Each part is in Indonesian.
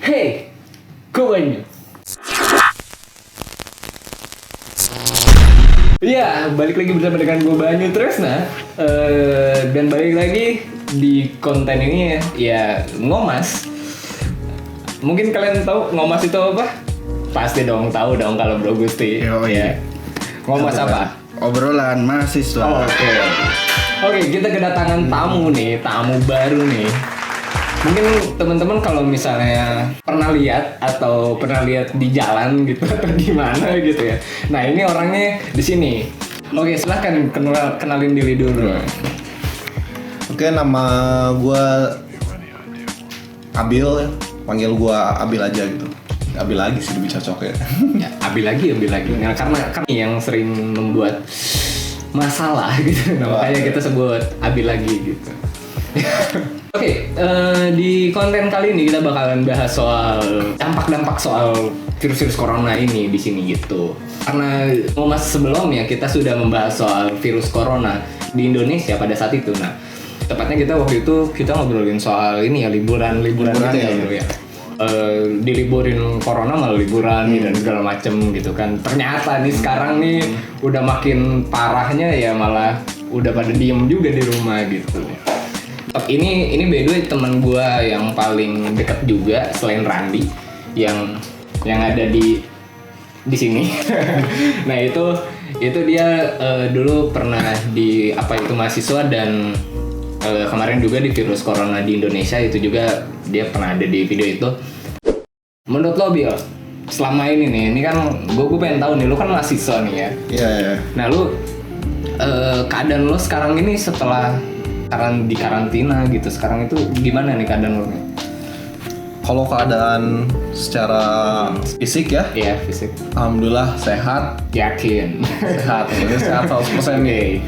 Hey, Gowanyu. Ya, balik lagi bersama dengan gue Banyu Tresna. Dan balik lagi di konten ini ya ngomas. Mungkin kalian tahu ngomas itu apa? Pasti dong tahu dong kalau Bro Gusti. Ya. Ngomas apa? Obrolan mahasiswa. Oke, kita kedatangan tamu nih, tamu baru nih. Mungkin teman-teman kalau misalnya pernah lihat di jalan gitu atau di mana gitu ya. Nah, ini orangnya di sini. Oke, silahkan kenalin diri dulu. Oke, nama gue Abil ya. Panggil gue Abil aja gitu. Abil lagi sih lebih cocok ya. Ya, Abil lagi. Nah, karena kami yang sering membuat masalah gitu. Nah, makanya kita sebut Abil lagi gitu. Oke, di konten kali ini kita bakalan bahas soal dampak-dampak soal virus-virus corona ini di sini gitu. Karena mas sebelumnya kita sudah membahas soal virus corona di Indonesia pada saat itu. Nah, tepatnya kita waktu itu kita ngobrolin soal ini ya liburan gitu ya bro ya. Diliburin corona malah liburan dan segala macem gitu kan. Ternyata nih sekarang nih udah makin parahnya ya malah udah pada diem juga di rumah gitu. Ini by the way teman gue yang paling dekat juga selain Randy yang ada di sini. Nah itu dia dulu pernah di mahasiswa dan kemarin juga di virus corona di Indonesia itu juga dia pernah ada di video itu. Menurut lo Bil, selama ini kan gue pengen tahu nih, lo kan mahasiswa nih ya. Iya. Nah lo keadaan lo sekarang ini setelah di karantina gitu, sekarang itu gimana nih keadaan lo nih? Kalau keadaan secara fisik ya? Iya, fisik. Alhamdulillah sehat. Yakin? Sehat 100% nih.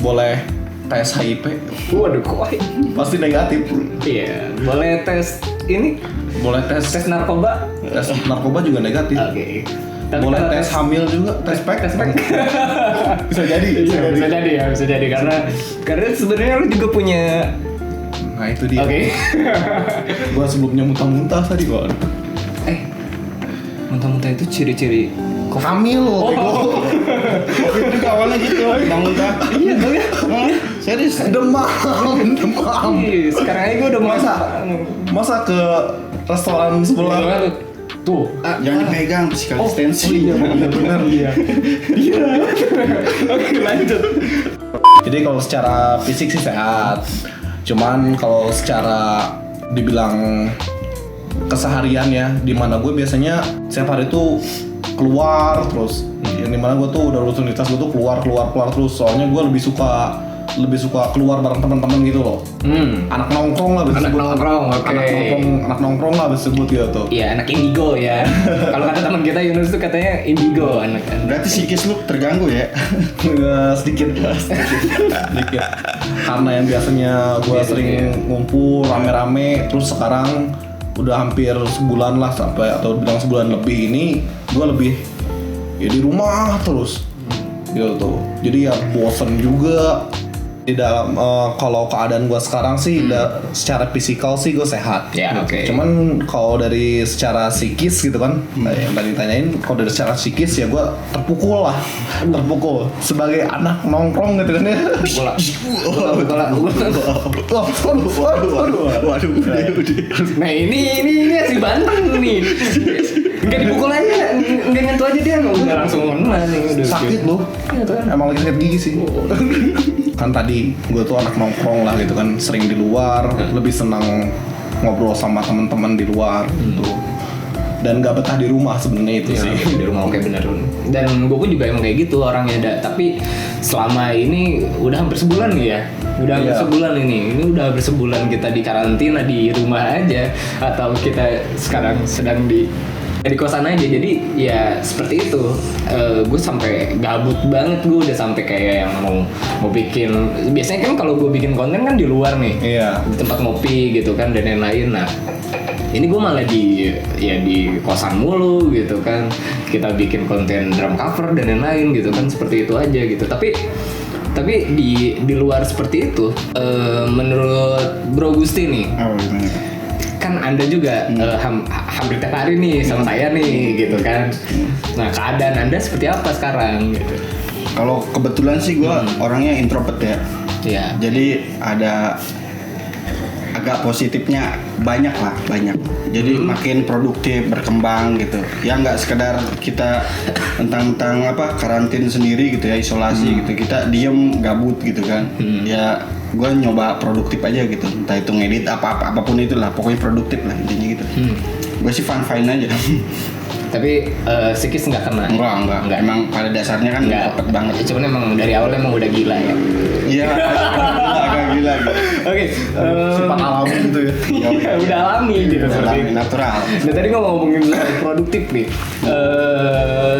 Boleh tes HIV. Waduh, kok? Pasti negatif. Iya. Boleh tes ini? Boleh tes narkoba? Tes narkoba juga negatif. Oke. Boleh tes hamil juga, tes pack. Bisa jadi. Iya, bisa jadi karena sebenarnya lu juga punya. Nah itu dia. Oke. Gua sebelumnya muntah-muntah tadi gua. Muntah-muntah itu ciri-ciri hamil. Covid juga awalnya gitu, muntah. Iya tuh ya. Serius. Demam. Iya, sekarang aja gua udah masa ke restoran sebelah. Tuh, jangan dipegang physical distancing. Benar. Iya. Oke, lanjut. Jadi kalau secara fisik sih sehat. Cuman kalau secara dibilang keseharian ya, dimana gue biasanya setiap hari tuh keluar terus. Yang dimana gue tuh udah rutinitas gue tuh keluar terus. Soalnya gue lebih suka keluar bareng teman-teman gitu loh. Anak nongkrong lah bisa disebut. Anak nongkrong lah bisa disebut gitu. Iya, anak indigo ya. Kalau kata teman kita Yunus tuh katanya indigo anak. Berarti psikis lu terganggu ya? sedikit. Karena yang biasanya gue sering ngumpul rame-rame, terus sekarang udah hampir sebulan lah atau bilang sebulan lebih ini gue lebih ya di rumah terus gitu. Jadi ya bosen juga. Di dalam kalau keadaan gue sekarang sih secara fisikal sih gue sehat. Ya, oke. Cuman kalau dari secara psikis gitu kan, yang tadi tanyain, kalau dari secara psikis ya gue terpukul sebagai anak nongkrong gitu kan ya. Waduh. Nah ini si Banteng nih. Enggak dipukul aja, enggak nyentuh aja dia udah langsung ngomong nih udah. Sakit loh. Emang lagi sakit gigi sih. Kan tadi gue tuh anak nongkrong lah gitu kan, sering di luar, lebih senang ngobrol sama teman-teman di luar gitu. Dan gak betah di rumah sebenarnya itu sih. Di rumah oke bener. Dan gue pun juga emang kayak gitu orangnya tapi selama ini udah hampir sebulan nih ya. Udah hampir sebulan kita di karantina di rumah aja atau kita sekarang sedang di kosan aja. Jadi ya seperti itu. Gue sampai gabut banget, gue udah sampai kayak yang mau bikin. Biasanya kan kalau gue bikin konten kan di luar nih. Iya. Di tempat ngopi gitu kan dan lain-lain. Nah, ini gue malah di kosan mulu gitu kan. Kita bikin konten drum cover dan lain-lain gitu kan, seperti itu aja gitu. Tapi di luar seperti itu, menurut Bro Gusti nih, kan kan Anda juga hampir tiap hari nih sama saya nih gitu kan. Nah keadaan Anda seperti apa sekarang gitu? Kalau kebetulan sih gue orangnya introvert ya. Iya. Jadi ada agak positifnya banyak. Jadi makin produktif, berkembang gitu. Ya nggak sekedar kita tentang apa karantin sendiri gitu ya, isolasi gitu. Kita diem gabut gitu kan. Ya gue nyoba produktif aja gitu. Entah itu ngedit apapun itulah, pokoknya produktif lah intinya gitu. Gue sih fine aja. Tapi psikis nggak kena? Enggak. Emang pada dasarnya kan introvert banget. Ya, cuman emang dari awal emang udah gila ya. Iya, agak gila. Oke, Sifat alami gitu ya. Iya, udah alami gitu seperti Alami, itu. natural. Nah tadi ngomongin soal produktif nih,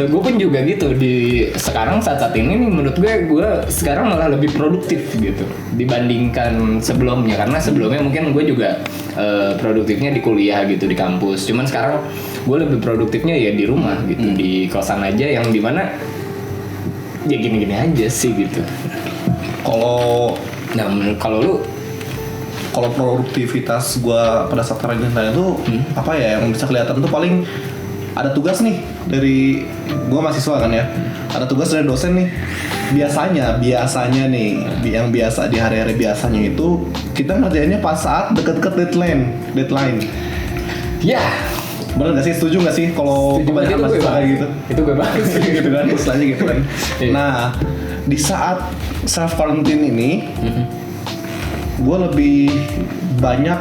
gue pun juga gitu di sekarang saat ini nih menurut gue sekarang malah lebih produktif gitu dibandingkan sebelumnya, karena sebelumnya mungkin gue juga produktifnya di kuliah gitu di kampus, cuman sekarang gue lebih produktifnya ya di rumah gitu, di kosan aja yang dimana ya gini-gini aja sih gitu. Nah kalau produktivitas gue pada saat karantina itu apa ya yang bisa kelihatan tuh paling ada tugas nih dari gue mahasiswa kan ya, ada tugas dari dosen nih. Biasanya nih yang biasa di hari-hari biasanya itu kita ngerjainnya pas saat deket-deket deadline. ya Bener gak sih? Setuju gak sih kalau kebanyakan mahasiswa kayak gitu? Itu gue banget sih gitu kan, istilahnya gitu kan. Iya. Nah, di saat self quarantine ini, gue lebih banyak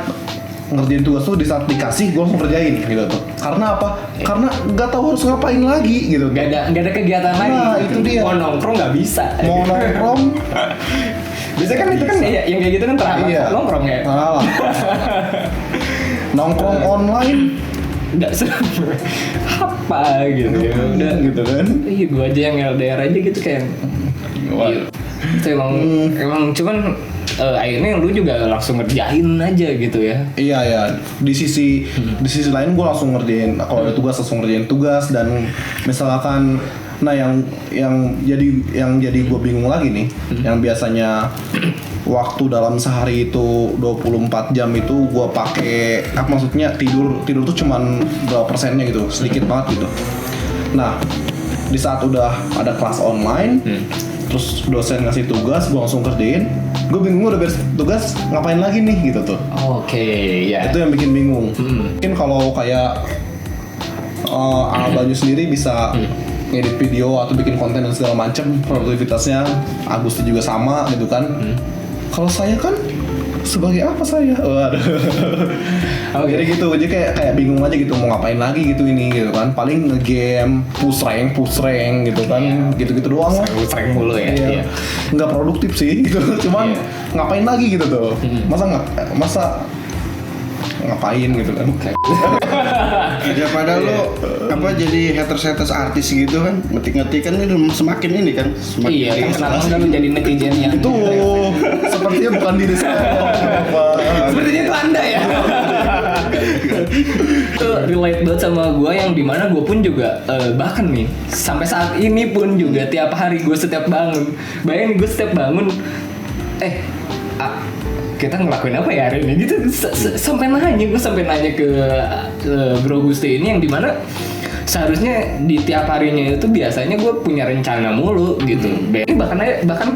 ngerjain tugas tuh di saat dikasih gue langsung kerjain gitu tuh. Karena apa? Karena nggak tahu harus ngapain lagi gitu. Gak ada kegiatan lagi. Nah, gitu. itu dia. Mau nongkrong nggak bisa. Mau nongkrong, Biasanya kan itu kan ya, yang kayak gitu kan terhambat. iya. Nongkrong ya. Nongkrong online, Nggak seru. Apa gitu ya. Udah gitu kan. Iya gue aja yang LDR aja gitu kayak. Iya. Itu emang cuman akhirnya lu juga langsung ngerjain aja gitu ya. Iya. Di sisi lain gue langsung ngerjain. Kalau ada tugas langsung ngerjain tugas, dan misalkan, nah yang jadi gue bingung lagi nih, yang biasanya waktu dalam sehari itu 24 jam itu gue pakai maksudnya tidur tuh cuman berapa persennya gitu, sedikit banget gitu. Nah, di saat udah ada kelas online, terus dosen ngasih tugas, gue langsung kerjain. Gue bingung udah beres tugas, ngapain lagi nih gitu tuh. Oke, ya. Itu yang bikin bingung. Mungkin kalau kayak Albanyu sendiri bisa ngedit video atau bikin konten dan segala macem, produktivitasnya Agusti juga sama gitu kan. Kalau saya kan sebagai apa saya? Waduh. Jadi gitu, jadi kayak bingung aja gitu mau ngapain lagi gitu ini gitu kan. Paling nge-game, push rank gitu kan. Gitu-gitu doang lah. Sering mulu ya. Iya. Nggak produktif sih gitu. Cuman ngapain lagi gitu tuh. Masa ngapain gitu kan. Daripada lo apa jadi haters artis gitu kan, ngetik kan ini semakin ini kan, semakin Iya, kan kenapa enggak lu jadi netizen yang Itu sepertinya bukan diri saya. sepertinya itu Anda ya. Itu relate banget sama gue, yang dimana gue pun juga bahkan nih sampai saat ini pun juga tiap hari gue setiap bangun, bayangin gue setiap bangun kita ngelakuin apa ya hari ini gitu, sampai nanya ke Bro Gusti ini, yang dimana seharusnya di tiap harinya itu biasanya gue punya rencana mulu gitu. Bahkan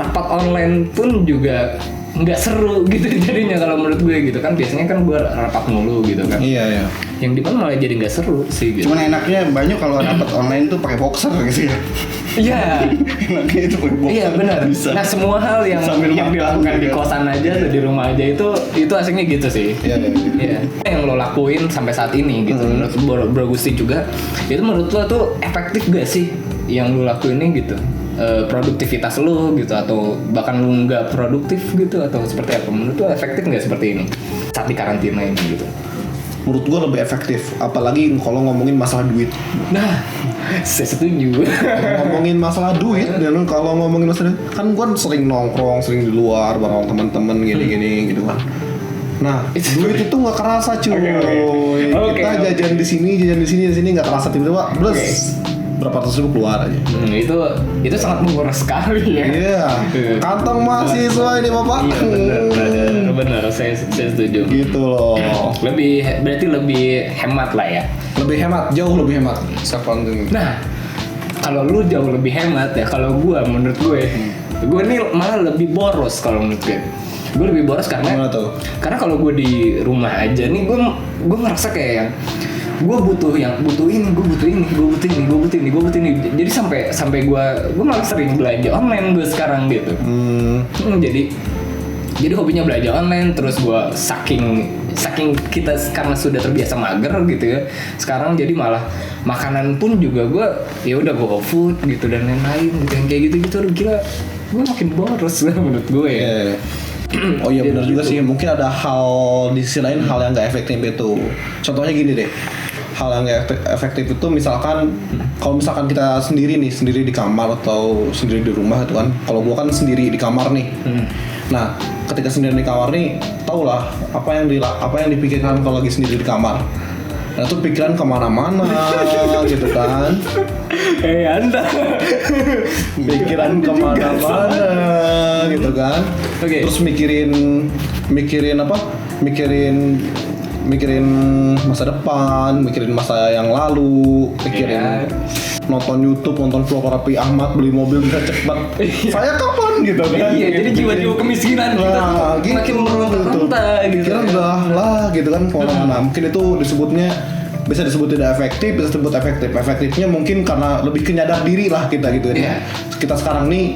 rapat online pun juga nggak seru gitu jadinya kalau menurut gue gitu kan. Biasanya kan gue rapat mulu gitu kan. Iya. Yang dimana malah jadi nggak seru sih gitu. Cuman enaknya banyak kalau rapat online tuh pakai boxer gitu ya. Iya. Enaknya itu pakai boxer. Iya benar. Bisa. Nah semua hal yang dilakukan di kosan aja atau di rumah aja itu asiknya gitu sih. Iya. Yang lo lakuin sampai saat ini gitu. Menurut Bro Gusti juga, itu menurut lo tuh efektif gak sih yang lo lakuin ini gitu? Produktivitas lo gitu, atau bahkan lo nggak produktif gitu, atau seperti apa? Menurut lo efektif nggak seperti ini saat di karantina ini gitu? Menurut gue lebih efektif, apalagi kalau ngomongin masalah duit. Nah, saya setuju. Ngomongin masalah duit, dan kalau ngomongin masalah duit, kan gue sering nongkrong, sering di luar bareng teman-teman gini-gini gitu kan. Nah, duit itu nggak kerasa cuy. Oke. Kita jajan di sini nggak kerasa, tiba-tiba plus berapa ratus ribu keluar aja. Itu sangat menguras sekali ya. Iya, kantong mahasiswa ini bapak. Iya benar, saya setuju. Gitu loh. Berarti lebih hemat lah ya. Lebih hemat, jauh lebih hemat. Self-funding. Nah, kalau lu jauh lebih hemat ya, kalau menurut gue nih malah lebih boros kalau menurut gue. Gue lebih boros Gimana tuh? karena kalau gue di rumah aja nih gue ngerasa kayak yang gue butuh ini. Jadi sampai gue malah sering belanja online gue sekarang gitu. Jadi hobinya belanja online, terus gue saking kita karena sudah terbiasa mager gitu ya. Sekarang jadi malah makanan pun juga gue ya udah GoFood gitu dan lain-lain gitu, yang kayak gitu gila. Gue makin boros lah menurut gue ya. Yeah. Oh iya benar juga sih. Mungkin ada hal di sisi lain hal yang nggak efektif itu. Contohnya gini deh. Hal yang nggak efektif itu misalkan kalau misalkan kita sendiri di kamar atau sendiri di rumah itu kan. Kalau gua kan sendiri di kamar nih. Nah, ketika sendiri di kamar nih, taulah apa yang dipikirkan kalau lagi sendiri di kamar. Nah, itu pikiran kemana-mana gitu kan. Anda Pikiran kemana-mana gitu kan. Oke. Terus mikirin masa depan, mikirin masa yang lalu, mikirin nonton YouTube, nonton vlog Raffi Ahmad beli mobil bisa cepat. Saya kapan gitu kan? Iya, jadi jiwa-jiwa kemiskinan kita tuh gitu, makin meronta gitu. Kira udah lah gitu kan kemana-mana. Mungkin itu bisa disebut tidak efektif, bisa disebut efektif. Efektifnya mungkin karena lebih kenyadar diri lah kita gitu kan. Iya. Kita sekarang nih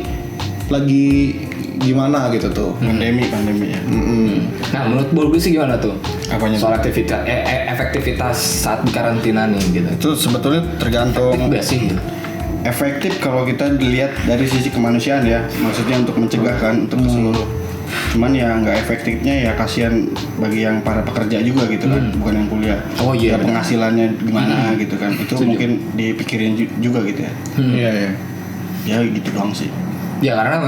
lagi gimana gitu tuh. Pandemi ya. Nah, menurut Bulgu sih gimana tuh? Apanya Soal efektivitas saat di karantina nih gitu. Itu sebetulnya tergantung Enggak sih? efektif kalau kita dilihat dari sisi kemanusiaan ya, maksudnya untuk mencegah kan, untuk seluruh. Cuman ya nggak efektifnya ya kasihan bagi yang para pekerja juga gitu kan, bukan yang kuliah. Oh iya, Ya, penghasilannya gimana gitu kan, itu mungkin dipikirin juga gitu ya. Iya. Ya gitu doang sih. Ya karena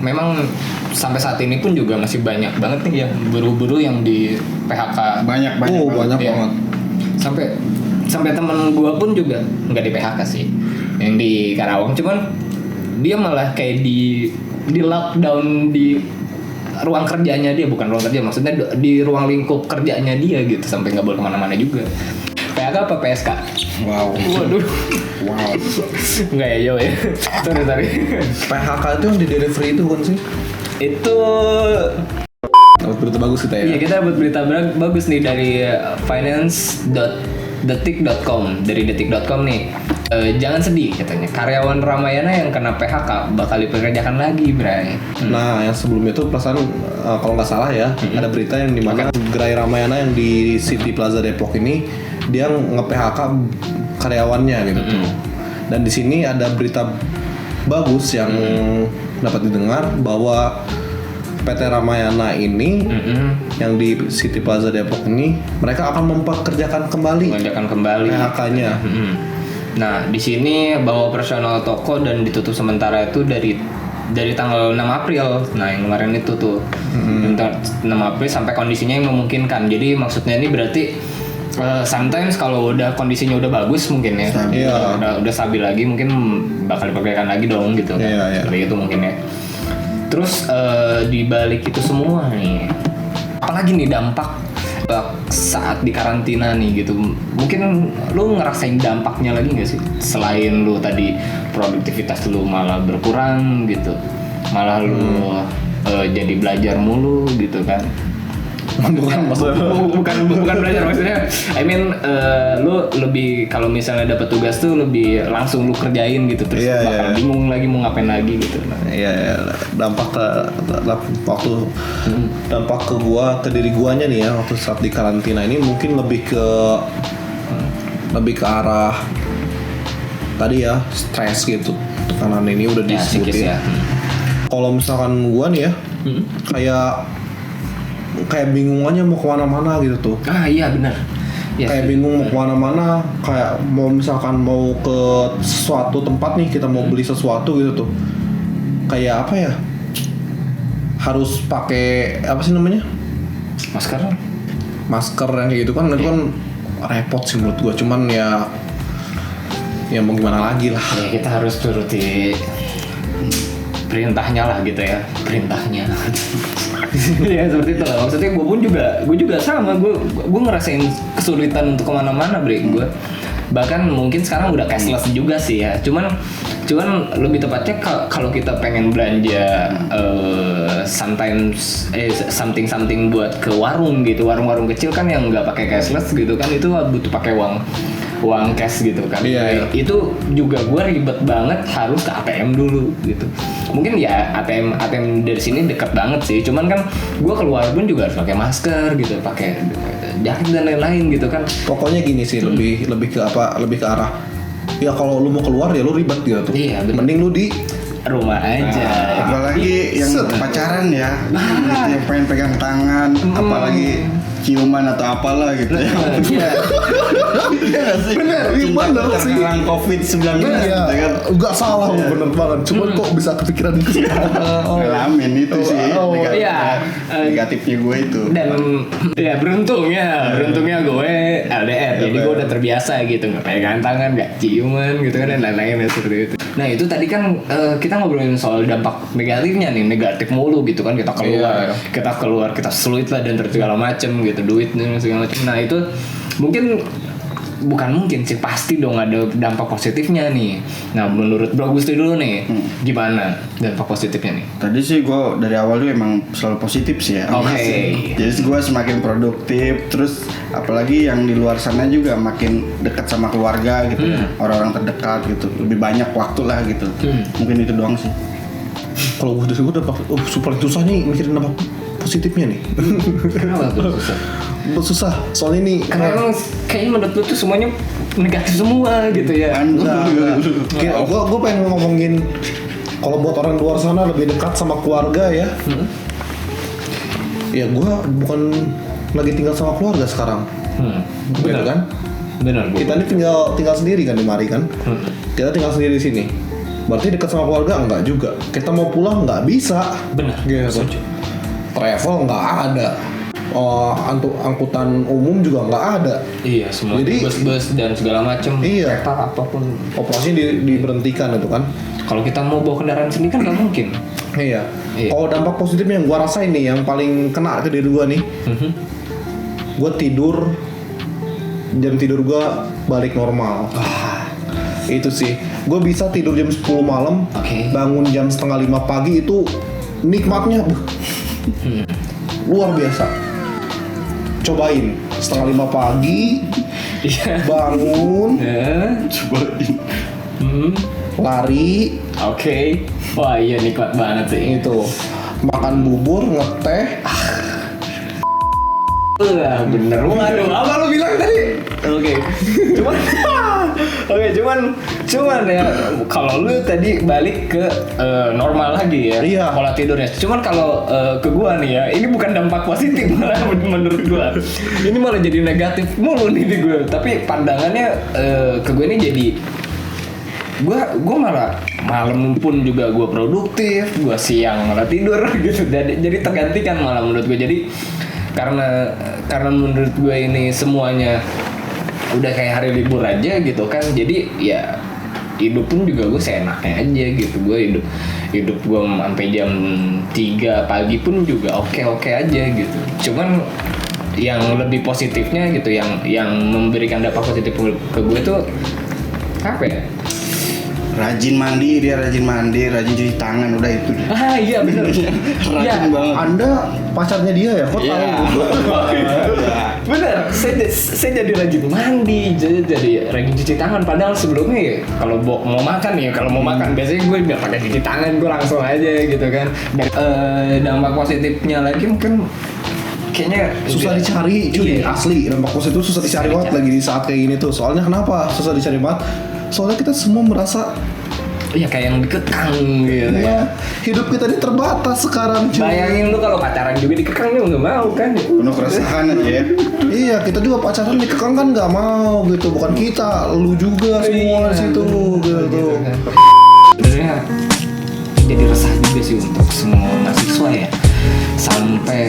memang sampai saat ini pun juga masih banyak banget nih yang buru-buru yang di PHK. Banyak Banyak banget. Iya. banget. Sampai temen gue pun juga nggak di PHK sih, yang di Karawang, cuman dia malah kayak di lockdown di ruang kerjanya dia, bukan ruang kerja, maksudnya di ruang lingkup kerjanya dia gitu, sampai nggak boleh kemana-mana juga. PHK apa PSK? Wow. Waduh. Wow. Nggak ya, jauh ya. Sorry. PHK itu yang di delivery itu kan sih? Itu Dapat berita bagus kita ya. iya, kita dapat berita bagus nih dari finance.detik.com, dari detik.com nih. Jangan sedih katanya, karyawan Ramayana yang kena PHK bakal dipekerjakan lagi, Bray. Nah, yang sebelumnya tuh perasaan kalau nggak salah ya, ada berita yang dimana Gerai Ramayana yang di City Plaza Depok ini dia nge-PHK karyawannya gitu tuh. Dan di sini ada berita bagus yang dapat didengar bahwa PT Ramayana ini yang di City Plaza Depok ini mereka akan mempekerjakan kembali PHK-nya. Nah, di sini bahwa operasional toko dan ditutup sementara itu dari tanggal 6 April. Nah, yang kemarin itu tuh. 6 April sampai kondisinya yang memungkinkan. Jadi maksudnya ini berarti sometimes kalau udah kondisinya udah bagus mungkin ya. Iya. Udah stabil lagi mungkin bakal dipekerjakan lagi dong gitu kan. Iya. Seperti itu mungkin ya. Terus di balik itu semua nih, apalagi nih dampak saat di karantina nih gitu, mungkin lu ngerasain dampaknya lagi nggak sih, selain lu tadi produktivitas lu malah berkurang gitu, malah lu jadi belajar mulu gitu kan. Bukan belajar, maksudnya I mean lu lebih kalau misalnya dapat tugas tuh lebih langsung lu kerjain gitu, terus bakal bingung lagi mau ngapain lagi gitu. Iya, dampak ke gua, ke diri guanya nih ya waktu saat di karantina ini mungkin lebih ke arah tadi ya, stres gitu, tekanan ini udah disebutin. Ya. Kalau misalkan gua nih ya, kayak bingung aja mau kemana-mana gitu tuh. Iya benar. Yes. Kayak bingung mau kemana-mana, kayak mau ke suatu tempat nih, kita mau beli sesuatu gitu tuh. Kayak apa ya? Harus pakai apa sih namanya? Masker yang kayak gitu kan, itu kan repot sih menurut gua. Cuman ya Ya mau gimana lagi lah. Ya kita harus turuti perintahnya lah gitu ya, perintahnya. Ya seperti itu lah. Maksudnya gue juga sama. Gue ngerasain kesulitan untuk kemana-mana, Bre. Gue bahkan mungkin sekarang udah cashless juga sih ya. Cuman lebih tepatnya kalau kita pengen belanja something buat ke warung gitu, warung-warung kecil kan yang nggak pakai cashless gitu kan, itu butuh pakai uang cash gitu kan. Iya. Itu juga gue ribet banget harus ke ATM dulu gitu. Mungkin ya ATM dari sini dekat banget sih, cuman kan gue keluar pun juga harus pakai masker gitu, pakai jaket dan lain-lain gitu kan. Pokoknya gini sih, lebih ke arah ya kalau lu mau keluar ya lu ribet gitu. Iya, bener. Mending lu di Rumah aja. Apalagi yang pacaran ya, gitu, yang pengen pegang tangan, apalagi ciuman atau apalah gitu ya. Iya. Bener, gimana sih? Terkena COVID-19 Iya, gitu kan. enggak salah, bener banget. Cuman kok bisa kepikiran ke situ? Ngalamin itu sih Iya. negatifnya gue itu. Dan ya beruntungnya gue LDR, jadi gue udah terbiasa gitu, nggak pegang tangan, nggak ciuman gitu kan, dan lain-lain ya, seperti itu. Nah itu tadi kan kita ngobrolin soal dampak negatifnya nih, negatif mulu gitu kan, kita keluar, kita sulit lah dan segala macem gitu, duit dan segala macem. Nah itu bukan mungkin sih, pasti dong ada dampak positifnya nih. Nah menurut Bro Gusti dulu nih, gimana dampak positifnya nih? Tadi sih gue dari awal tuh emang selalu positif sih ya. Oke. Jadi gue semakin produktif, terus apalagi yang di luar sana juga makin dekat sama keluarga gitu, orang-orang terdekat gitu, lebih banyak waktu lah gitu. Mungkin itu doang sih. Kalau gue dari gue dampak super susah nih mikirin dampak positifnya nih. Kenapa tuh susah? Susah, soalnya nih Karena emang kayaknya menurut lu tuh semuanya negatif semua gitu ya. enggak. Kayak gue pengen ngomongin kalau buat orang luar sana lebih dekat sama keluarga ya. Ya gue bukan lagi tinggal sama keluarga sekarang. Bener kan? Benar. Kita ini tinggal sendiri kan di Mari kan. Kita tinggal sendiri di sini. Berarti dekat sama keluarga enggak juga. Kita mau pulang nggak bisa. Benar. Gitu. Travel nggak ada. Angkutan umum juga nggak ada. Iya, semua Jadi- bus-bus dan segala macam, Iya. kereta apapun. Operasinya diberhentikan itu kan. Kalau kita mau bawa kendaraan sendiri kan nggak mungkin. Iya. Iya. Kalau dampak positifnya yang gua rasain nih, yang paling kena ke diri gua nih, gua tidur, jam tidur gua balik normal. Itu sih. Gua bisa tidur jam 10 malam, Oke. bangun jam setengah 5 pagi, itu nikmatnya luar biasa. Cobain setengah 5 pagi, Iya. bangun, Cobain. lari, Oke. Wah iya nikmat banget sih. itu makan bubur, ngeteh. Bener. Waduh, apa lu bilang tadi? Oke. Cuman ya kalau lu tadi balik ke normal lagi ya. Iya. Pola tidurnya. Cuman kalau ke gua nih ya, ini bukan dampak positif malah menurut gua. Ini malah jadi negatif mulu nih di gua. Tapi pandangannya ke gua ini jadi gua malah malam pun juga gua produktif, gua siang malah tidur gitu. Jadi tergantikan malah menurut gua. Jadi karena menurut gue ini semuanya udah kayak hari libur aja gitu kan, jadi ya hidup pun juga gue seenaknya aja gitu. Gue hidup gue sampai jam 3 pagi pun juga oke aja gitu. Cuman yang lebih positifnya gitu, yang memberikan dampak positif ke gue tuh apa ya? Rajin mandi, rajin cuci tangan, udah itu. Iya bener. Rajin banget. Anda pacarnya dia ya? Kok Iya. tahu? Bener, saya jadi rajin mandi, jadi rajin cuci tangan. Padahal sebelumnya ya, kalau mau makan biasanya gue nggak pakai cuci tangan, gue langsung aja gitu kan. Dan dampak positifnya lagi mungkin kayaknya Susah dicari, cuy. Iya. Asli, dampak positif tuh susah dicari banget lagi di saat kayak gini tuh. Soalnya kenapa? Susah dicari banget. Soalnya kita semua merasa Iya kayak yang dikekang gitu ya. ya, hidup kita ini terbatas sekarang, cuy. Bayangin lu kalau pacaran juga dikekang lu nggak mau kan? Penuh keresahan aja ya. Iya, kita juga pacaran dikekang kan nggak mau gitu. Bukan kita, lu juga semua di situ gitu. Sebenarnya jadi resah juga sih untuk semua mahasiswa ya. Sampai